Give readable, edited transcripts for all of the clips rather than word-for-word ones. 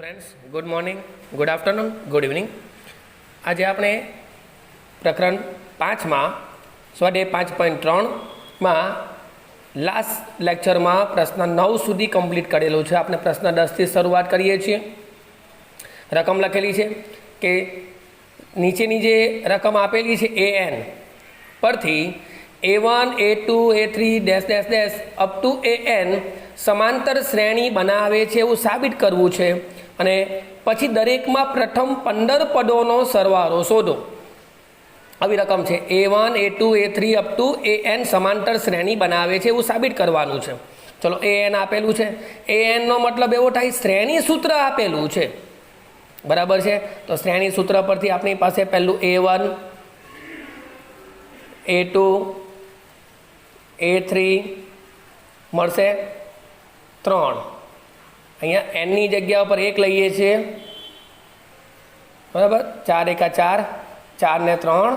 Friends, good morning, good afternoon, good evening. आज आपणे प्रकरण 5 में स्वाध्याय 5.3 में लास्ट लेक्चर में प्रश्न 9 सुधी कम्प्लीट करेलू है। आपने प्रश्न 10 थी शुरुआत करीए छीए। रकम लखेली है कि नीचेनी जे रकम आपेली है AN परथी A1, A2, A3 dash dash dash up to AN समांतर श्रेणी बनावे छे एवुं साबित करवुं छे अने पछी दरेकमां प्रथम 15 पदोनो सरवाळो शोधो। આવી રકમ છે A1, A2, A3 up to AN समांतर श्रेणी बनावे छे एवुं साबित करवानुं छे। चलो AN आपेलुं छे, AN नो मतलब एवो थाय श्रेणी सूत्र आपेलुं छे, बराबर छे। तो श्रेणी सूत्र परथी आपणी पासे पहेलुं A1, A2, A3 मळशे 3। अहींया N नी जग्या पर 1 लईए छीए, बराबर। 4 एका 4, 4 ने 3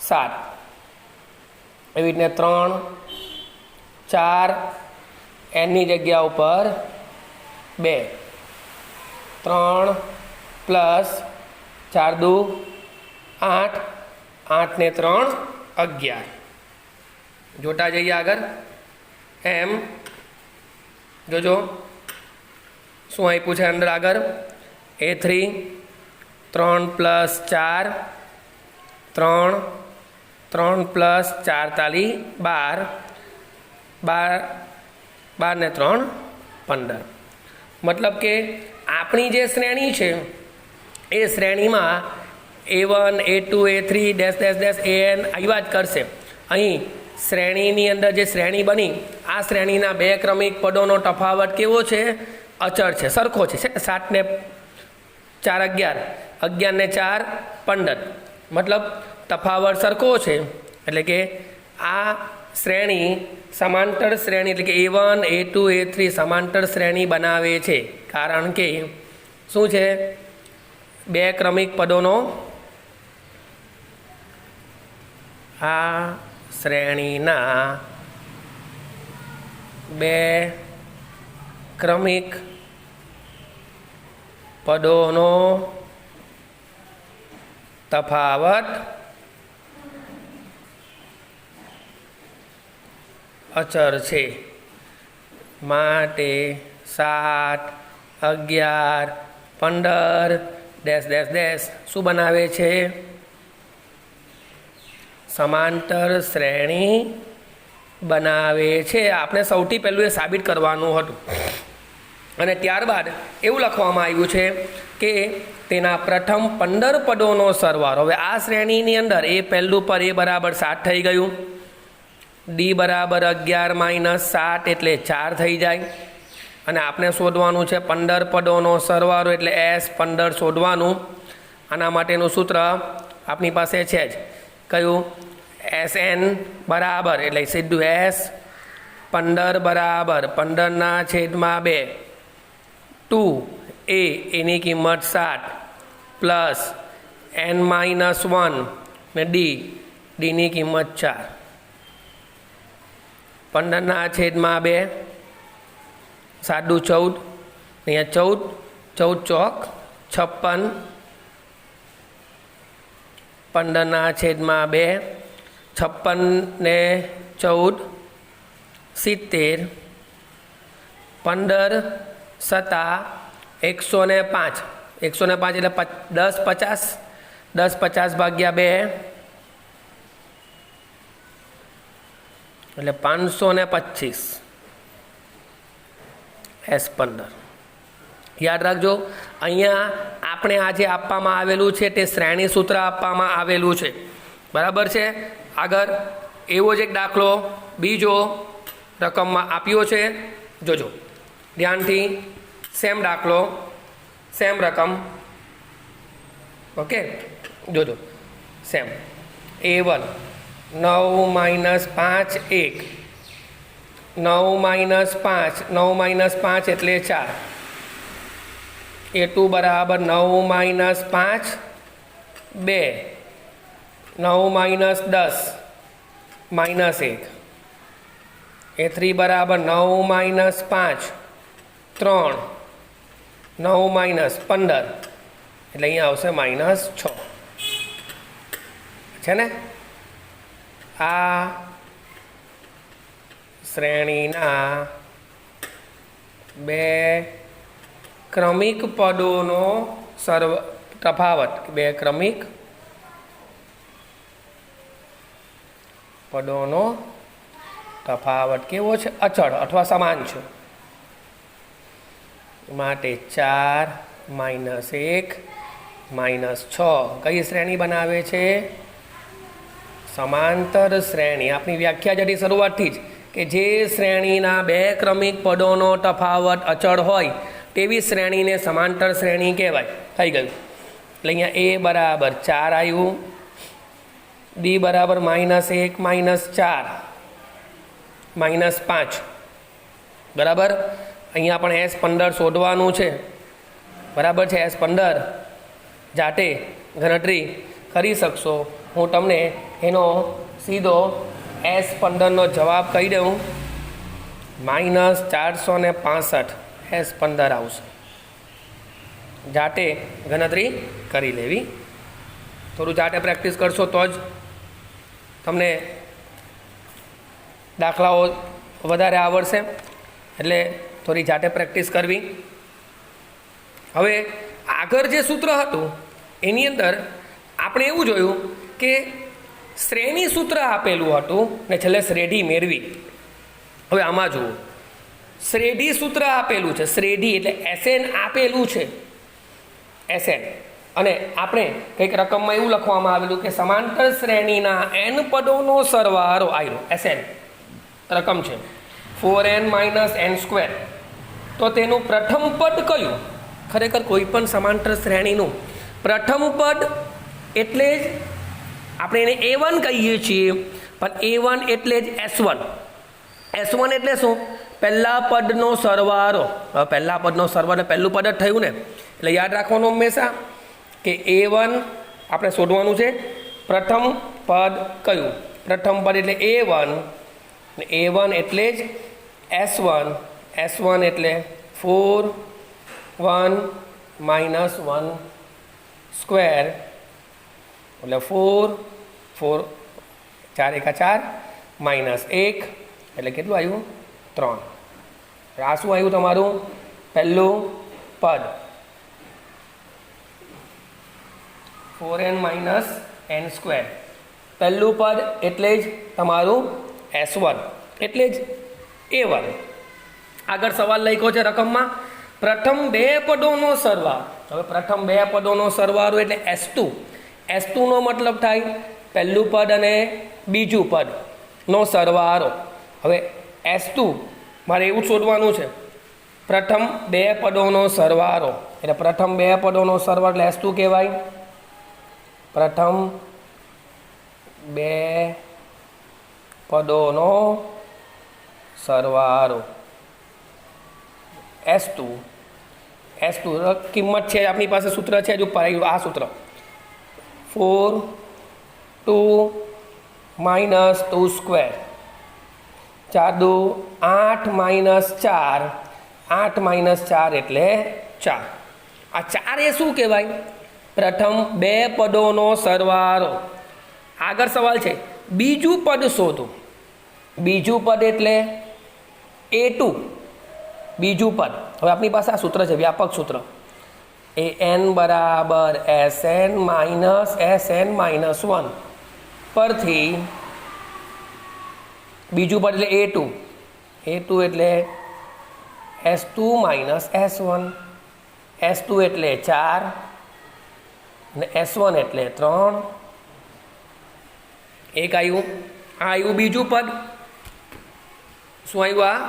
7, एवी रीते 3 4 N नी जग्या पर 2, 3 प्लस 4 2 8, 8 ने 3 11। जोता जाइए आगर एम जोजो शू आप्युं छे अंदर आगर A3 3 प्लस 4 3 3 प्लस 4 ताली 12 12 ने 3 15। मतलब के अपनी जे श्रेणी है ए श्रेणी में A1, A2, A3 dash dash dash AN आव्या ज करशे। अहीं श्रेणी अंदर जे श्रेणी बनी आ श्रेणीना 2 क्रमिक पदों तफावत केवो छे? अचर है, सरखो है। 7 ने 4 11, 11 ने 4 15। मतलब तफावत सरखो है। एटले के आ श्रेणी समांतर श्रेणी एटले के A1, A2, A3 समांतर श्रेणी बनावे छे, कारण के शुं छे? 2 क्रमिक पदों आ श्रेणीना 2 क्रमिक पदों तफावत अचर छे। माटे 7 11 15 डैश डैश डैश शू बनावे छे? समांतर श्रेणी बनावे छे। आपने सौथी पहेलुं ए साबित करवानुं हतुं अने त्यारबाद एवुं लखवामां आव्युं छे के तेना प्रथम 15 पदोनो सरवाळो। हवे आ श्रेणीनी अंदर ए पहेलुं पर ए बराबर 7 थई गयुं, डी बराबर 11 माइनस 7 एटले 4 थई जाय अने आपणे शोधवानुं छे 15 पदोनो सरवाळो एटले S 15 शोधवानुं। आना माटेनुं सूत्र आपणी पासे छे ज, कयुं? SN बराबर एटले सीधुं S 15 बराबर 15 ना छेदमां 2 2A एनी किंमत 7 प्लस N माइनस 1 ने D नी किंमत 4। 15 ना छेदमां 2 7 2 14, अहींया 14 14 चौक 56। 15 ना छेदमां 2 56 ने 14 70, 15 सता 105, 105 એટલે 10 50, 10 50 ભાગ્યા 2 એટલે 525 S 15। याद रखो अहींया आपणे आज आपवामां आवेलुं छे ते श्रेणी सूत्र आपवामां आवेलुं छे, बराबर छे। आगर एवो ज एक दाखलो बीजो रकम में आप्यो छे, जोजो ध्यान थी। सेम दाखलो, सेम रकम, ओके, जोजो same. A1 9 minus 5 1, 9 minus 5, 9 minus 5 एटले 4। A2 बराबर 9 माइनस 5 2, 9 माइनस 10 माइनस 1। A3 बराबर 9 माइनस 5 3, 9 માઇનસ 15 એટલે અહીંયા આવશે -6 છે ને। આ શ્રેણીના બે ક્રમિક પદોનો તફાવત, બે ક્રમિક પદોનો તફાવત કેવો છે? અચળ અથવા સમાન છે। માટે 4 -1 -6 કઈ શ્રેણી બનાવે છે? સમાંતર શ્રેણી। આપણી વ્યાખ્યા જતી શરૂઆતથી જ કે જે શ્રેણીના બે ક્રમિક પદોનો તફાવત અચળ હોય તેવી શ્રેણીને સમાંતર શ્રેણી કહેવાય। થઈ ગયું। એટલે અહીંયા a બરાબર 4 આવ્યું, b બરાબર -1 -4 -5 બરાબર। અહીંયા પણ S15 શોધવાનું છે, બરાબર છે। S15 જાતે ગણતરી કરી શકશો। હું તમને એનો સીધો S15નો જવાબ કહી દઉં, -465 S15 આવશે। જાતે ગણતરી કરી લેવી, થોડું જાતે પ્રેક્ટિસ કરશો તો જ તમને દાખલાઓ વધારે આવડશે, એટલે થોડી જાતે પ્રેક્ટિસ કરવી। હવે આગળ જે સૂત્ર હતું એની અંદર આપણે એવું જોયું કે શ્રેણી સૂત્ર આપેલું હતું ને છેલ્લે શ્રેઢી મેળવી। હવે આમાં જુઓ, શ્રેઢી સૂત્ર આપેલું છે, શ્રેઢી એટલે SN આપેલું છે, SN, અને આપણે કંઈક રકમમાં એવું લખવામાં આવેલું કે સમાંતર શ્રેણીના n પદોનો સરવાળો આવ્યો, SN રકમ છે 4n - n²। તો તેનું પ્રથમ પદ કયું? ખરેખર કોઈ પણ સમાંતર શ્રેણીનું પ્રથમ પદ એટલે જ આપણે એને A1 કહીએ છીએ, પણ A1 એટલે જ S1। S1 એટલે શું? પહેલા પદનો સરવાળો। હવે પહેલા પદનો સરવાળો પહેલું પદ જ થયું ને, એટલે યાદ રાખવાનું હંમેશા કે A1 આપણે શોધવાનું છે, પ્રથમ પદ કયું? પ્રથમ પદ એટલે A1, A1 એટલે જ S1, S1 એટલે 4 1 - 1² એટલે 4 4 4 × 4 -1 એટલે કેટલું આવ્યું? 3। આ શું આવ્યું તમારું? પહેલું પદ 4n - n², પહેલું પદ એટલે જ તમારું S1 એટલે જ A1। આગળ સવાલ લખ્યો છે રકમમાં, પ્રથમ બે પદોનો સરવાળો। હવે પ્રથમ બે પદોનો સરવાળો એટલે S2। S2 નો મતલબ થાય પહેલું પદ અને બીજું પદનો સરવાળો। હવે S2 મારે એવું શોધવાનું છે, પ્રથમ બે પદોનો સરવાળો, એટલે પ્રથમ બે પદોનો સરવાળો એટલે S2 કહેવાય। પ્રથમ બે પદોનો સરવાળો S2 કિંમત છે આપણી પાસે, સૂત્ર છે જ ઉપર આવ્યું આ સૂત્ર, 4 2 - 2², 4 2 8 - 4, 8 - 4 એટલે 4। આ 4 એ શું કહેવાય? પ્રથમ બે પદોનો સરવાળો। આગળ સવાલ છે બીજું પદ શોધો। બીજું પદ એટલે A2, બીજું પદ। હવે આપણી પાસે આ સૂત્ર છે, વ્યાપક સૂત્ર, AN બરાબર SN - SN - 1 પરથી બીજું પદ એટલે A2, A2 એટલે S2 - S1, S2 એટલે 4 અને S1 એટલે 3। એક આવ્યું, આ આવ્યું બીજું પદ। શું આવ્યું? આ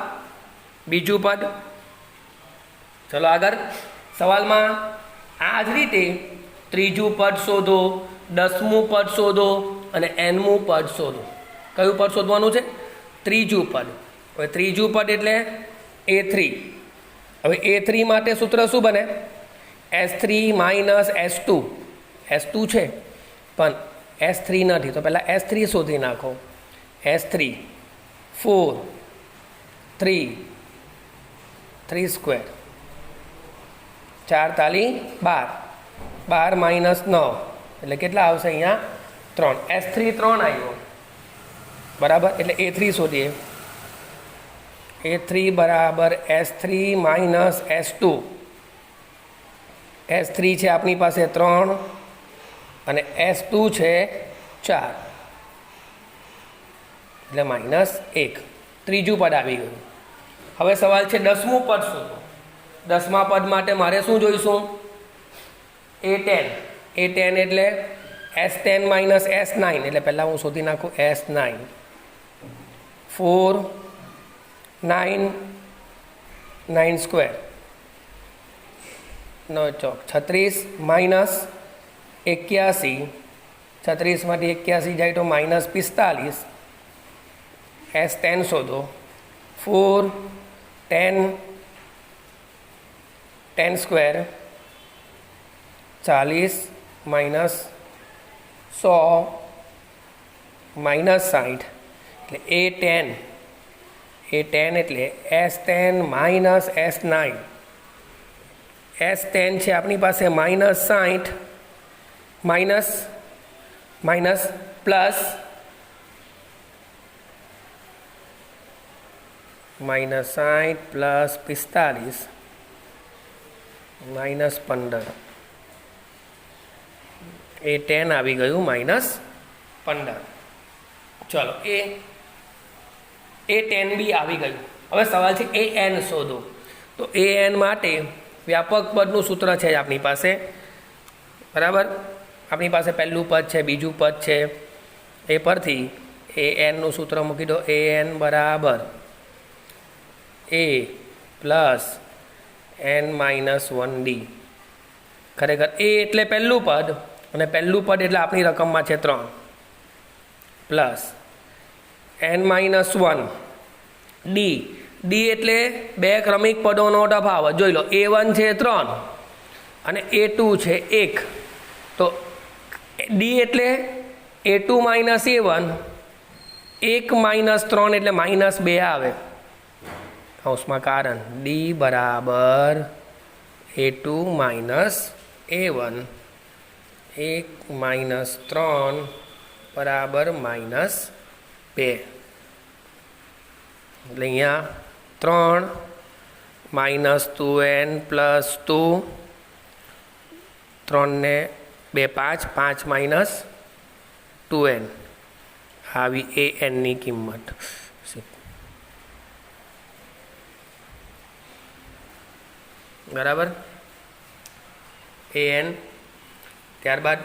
બીજું પદ। ચલો આગળ સવાલમાં આ જ રીતે ત્રીજું પદ શોધો, 10મું પદ શોધો અને nમું પદ શોધો। કયું પદ શોધવાનું છે? ત્રીજું પદ। હવે ત્રીજું પદ એટલે A3। હવે A3 માટે સૂત્ર શું બને? S3 - S2, S2 છે પણ S3 નથી, તો પહેલાં S3 શોધી નાખો। S3 4 3 3² 4 તાલી 12, 12 માઇનસ 9 એટલે કેટલા આવશે અહીંયા 3, S3 3 આવ્યો બરાબર, એટલે A3 શોધીએ. A3 બરાબર S3 માઇનસ S2. S3 છે આપણી પાસે 3 અને S2 છે 4 એટલે -1. ત્રીજું પદ આવી ગયું. હવે સવાલ છે 10મું પદ શોધો. 10મા પદ માટે મારે શું જોઈશું? A10. A10 એટલે S10 માઇનસ S9 એટલે પહેલાં હું શોધી નાખું S9. 4 9 9 સ્ક્વેર 9 ચોક 36 માઇનસ 81, 36માંથી 81 જાય તો -45. S10 શોધો. 4 10 10 સ્ક્વેર 40 માઇનસ 100 માઇનસ 60 એટલે A10 એટલે S10 માઇનસ S9. S10 છે આપણી પાસે -60 માઇનસ પ્લસ -60 પ્લસ 45 -15. A10 આવી ગયું -15. ચલો A10 બી આવી ગયું. હવે સવાલ છે AN શોધો. તો AN માટે વ્યાપક પદનું સૂત્ર છે આપણી પાસે બરાબર. આપણી પાસે પહેલું પદ છે, બીજું પદ છે, એ પરથી ANનું સૂત્ર મૂકી દો. AN બરાબર A પ્લસ n-1D. ખરેખર A એટલે પહેલું પદ અને પહેલું પદ એટલે આપણી રકમમાં છે 3 પ્લસ n-1 D એટલે બે ક્રમિક પદોનો તફાવત. જોઈ લો A1 છે 3 અને A2 છે 1. તો D એટલે A2 માઇનસ A1, 1 માઇનસ 3 એટલે -2 આવે કૌંસમાં. કારણ D બરાબર A2 માઇનસ A1, 1 માઇનસ 3 બરાબર -2. એટલે અહીંયા 3 માઇનસ 2n પ્લસ 2, 3 ને 2 5, 5 માઇનસ 2n આવી ANની કિંમત. બરાબર AN. ત્યારબાદ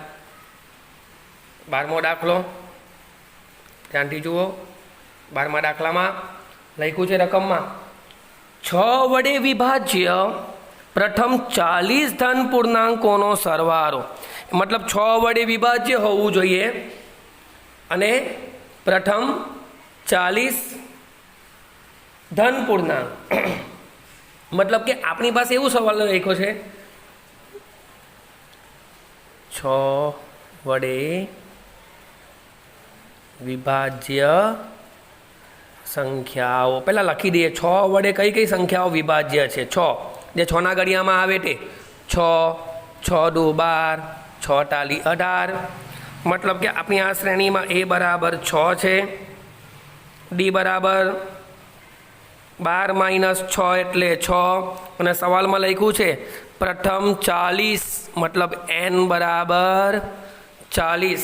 12મો દાખલો ધ્યાનથી જુઓ. 12મા દાખલામાં લખ્યું છે રકમમાં 6 વડે વિભાજ્ય પ્રથમ 40 ધન પૂર્ણાંકોનો સરવાળો. મતલબ 6 વડે વિભાજ્ય હોવું જોઈએ અને પ્રથમ 40 ધન પૂર્ણાંક. મતલબ કે આપણી પાસે એવું સવાલ લખ્યો છે 6 વડે વિભાજ્ય સંખ્યાઓ. પહેલાં લખી દઈએ 6 વડે કઈ કઈ સંખ્યાઓ વિભાજ્ય છે. 6 જે 6ના ઘડિયામાં આવે તે 6, 6 દુ 12, 6 તાલી 18. મતલબ કે આપણી આ શ્રેણીમાં A બરાબર 6 છે, D બરાબર 12 માઇનસ 6 એટલે 6. અને સવાલમાં લખ્યું છે પ્રથમ 40 મતલબ n બરાબર 40.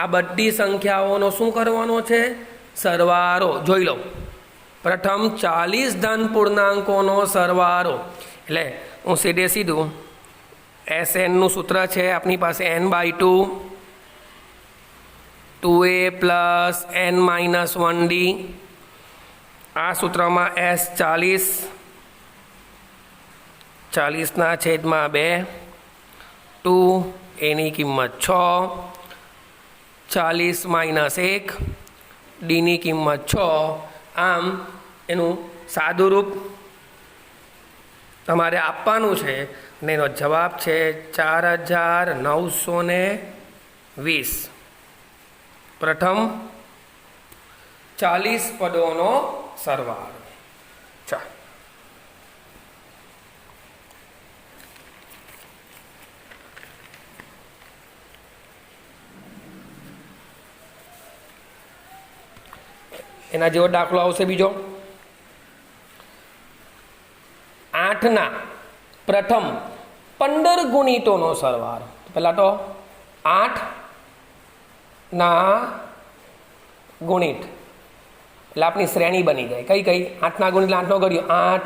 આ બધી સંખ્યાઓનો શું કરવાનો છે? સરવાળો. જોઈ લો પ્રથમ 40 ધન પૂર્ણાંકોનો સરવાળો. એટલે હું સીધું SNનું સૂત્ર છે આપણી પાસે n/2, 2a પ્લસ n-1D. આ સૂત્રમાં S 40ના છેદમાં 2, 2 એની કિંમત 6, 40 માઇનસ 1, ડીની કિંમત 6. આમ એનું સાદું રૂપ તમારે આપવાનું છે અને એનો જવાબ છે 4920. પ્રથમ 40 પદોનો સરવાળો. ચાલો એના જેવો દાખલો આવશે બીજો, 8ના પ્રથમ 15 ગુણિતોનો સરવાળો. પહેલાં તો 8ના ગુણિત એટલે આપણી શ્રેણી બની જાય. કઈ કઈ? 8ના ગુણિત એટલે 8નો ઘડિયો 8,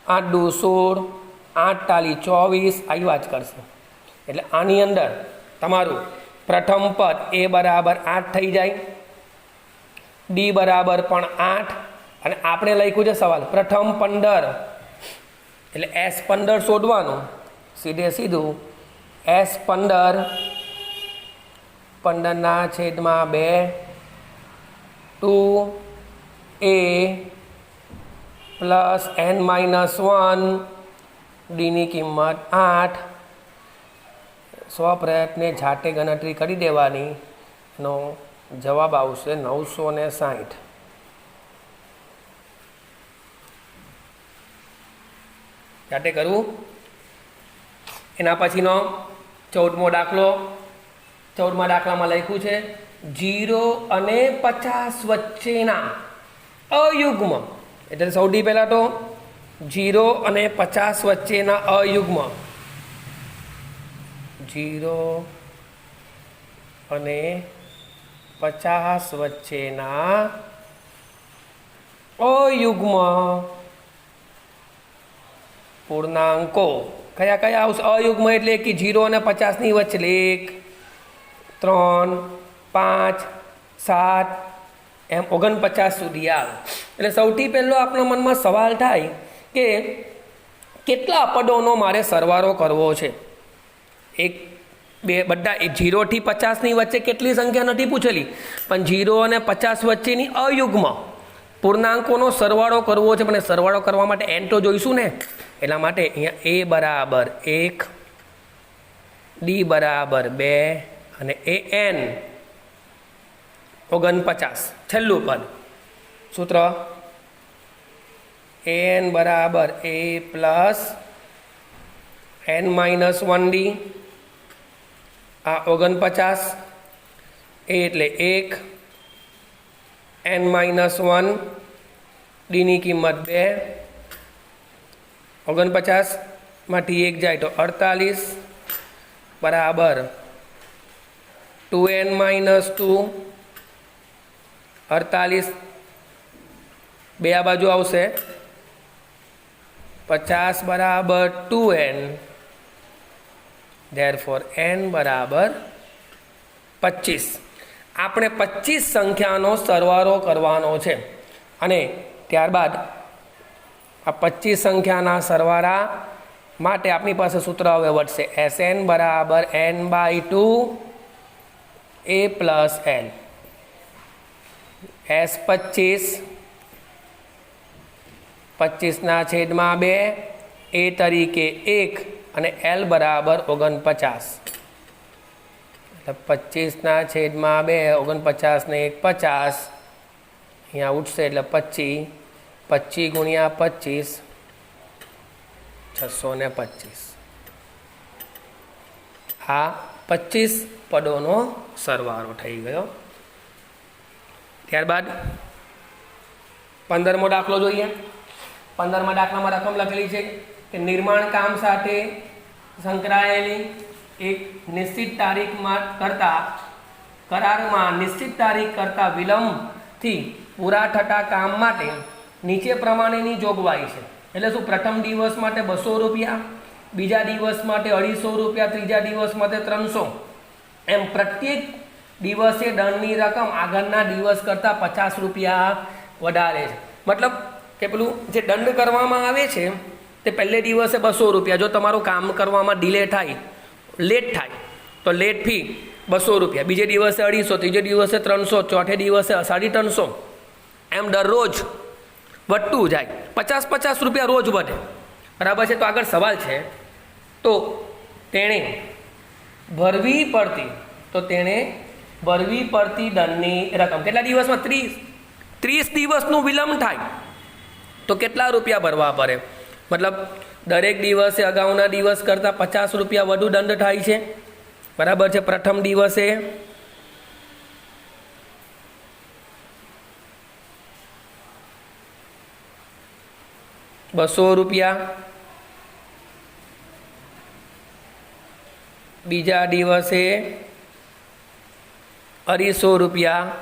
8 દુ 16, 8 તાલી 24 આવી વાત કરશે. એટલે આની અંદર તમારું પ્રથમ પદ એ બરાબર 8 થઈ જાય, ડી બરાબર પણ 8, અને આપણે લખ્યું છે સવાલ પ્રથમ 15 એટલે S15 શોધવાનું. સીધે સીધું S15 15ના છેદમાં 2 2a પ્લસ n-1 ડીની કિંમત 8. સ્વપ્રયત્ને જાતે ગણતરી કરી દેવાની. એનો જવાબ આવશે 960. જાતે કરવું. એના પછીનો 14મો દાખલો. 14મા દાખલામાં લખ્યું છે 0 અને 50 વચ્ચેના અયુગ્મ. એટલે સૌથી પહેલાં તો 0 અને 50 વચ્ચેના અયુગ્મ, 0 અને 50 વચ્ચેના અયુગ્મ પૂર્ણાંકો કયા કયા આવશે? અયુગ્મ એટલે કે 0 અને 50ની વચ્ચે 1, 3, 5, 7 એમ 49 સુધી આવે. એટલે સૌથી પહેલો આપણા મનમાં સવાલ થાય કે કેટલા પદોનો મારે સરવાળો કરવો છે. એક બે બધા 0 થી 50ની વચ્ચે કેટલી સંખ્યા નથી પૂછેલી, પણ 0 અને 50 વચ્ચેની અયુગ્મ પૂર્ણાંકોનો સરવાળો કરવો છે. પણ સરવાળો કરવા માટે n તો જોઈશું ને, એટલા માટે અહીંયા a બરાબર 1, ડી બરાબર 2 અને an 49. છેલ્લું પદ સૂત્ર an બરાબર a પ્લસ n-1d. આ 49, a એટલે 1, n-1 ડીની કિંમત 2. 49માંથી 1 જાય તો 48 બરાબર 2n-2. 48 બે આ બાજુ આવશે, 50 બરાબર 2n. therefore n બરાબર 25. આપણે 25 સંખ્યાનો સરવાળો કરવાનો છે. અને ત્યારબાદ આ 25 સંખ્યાના સરવાળા માટે આપણી પાસે સૂત્ર હવે વધશે Sn બરાબર n/2 a plus l. S25 25ના છેદમાં 2 a તરીકે 1 અને l બરાબર 49. એટલે 25ના છેદમાં 2 49 ને 1 50 અહીંયા ઉઠશે એટલે 25. 25 ગુણ્યા 25 625. આ 25 પદોનો સરવાળો થઈ ગયો. ત્યારબાદ 15મો દાખલો જોઈએ. 15મા દાખલામાં રકમ લખેલી છે કે નિર્માણ કામ સાથે સંકળાયેલી એક નિશ્ચિત તારીખમાં કરતા કરારમાં નિશ્ચિત તારીખ કરતાં વિલંબથી પૂરા થતા કામ માટે નીચે પ્રમાણેની જોગવાઈ છે. એટલે શું? પ્રથમ દિવસ માટે 200 રૂપિયા, બીજા દિવસ માટે 250 રૂપિયા, ત્રીજા દિવસ માટે 300. એમ પ્રત્યેક દિવસે દંડની રકમ આગળના દિવસ કરતાં 50 રૂપિયા વધારે છે. મતલબ કે પેલું જે દંડ કરવામાં આવે છે તે પહેલે દિવસે 200 રૂપિયા. જો તમારું કામ કરવામાં ડિલે થાય, લેટ થાય તો લેટ ફી 200 રૂપિયા, બીજે દિવસે 250, ત્રીજે દિવસે 300, ચોથે દિવસે 350. એમ દરરોજ વધતું જાય. 50 રૂપિયા રોજ વધે. બરાબર છે. તો આગળ સવાલ છે તો તેણે ભરવી પડતી દંડની રકમ કેટલા દિવસમાં? 30 દિવસનું વિલંબ થાય તો કેટલા રૂપિયા ભરવા પડે? મતલબ દરેક દિવસે અગાઉના દિવસ કરતાં 50 રૂપિયા વધુ દંડ થાય છે. બરાબર છે. પ્રથમ દિવસે ₹200, બીજા દિવસે ₹250,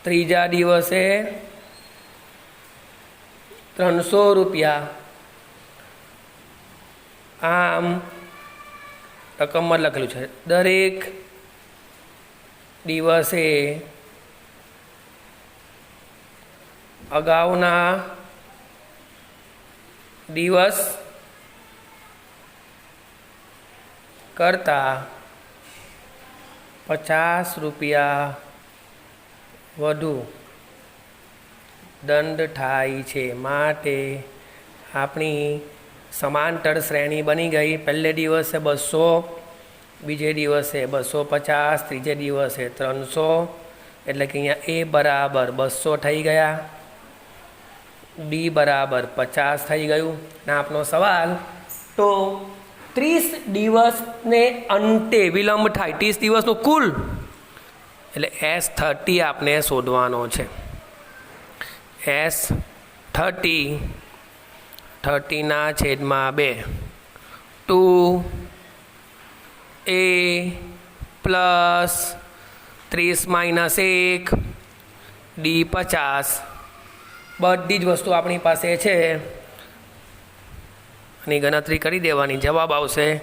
ત્રીજા દિવસે ₹300. આમ રકમમાં લખેલું છે દરેક દિવસે અગાઉના દિવસ કરતાં ₹50 વધુ દંડ થાય છે. માટે આપણી સમાંતર શ્રેણી બની ગઈ. પહેલે દિવસે 200, બીજે દિવસે 250, ત્રીજે દિવસે 300, એટલે કે અહીંયા એ બરાબર 200 થઈ ગયા, બી બરાબર 50 થઈ ગયું. અને આપનો સવાલ તો 30 દિવસને અંતે વિલંબ થાય, 30 દિવસનો કુલ, એટલે S30 આપણે શોધવાનો છે. S30 30/2 2a plus 30 - 1 D 50. બધી જ વસ્તુ આપણી પાસે છે. ની ગણતરી કરી દેવાની. જવાબ આવશે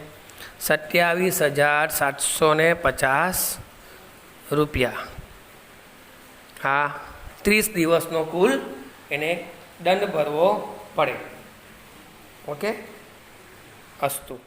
₹27,750. હા, 30 દિવસનો કુલ એને દંડ ભરવો પડે. ઓકે, અસ્તુ.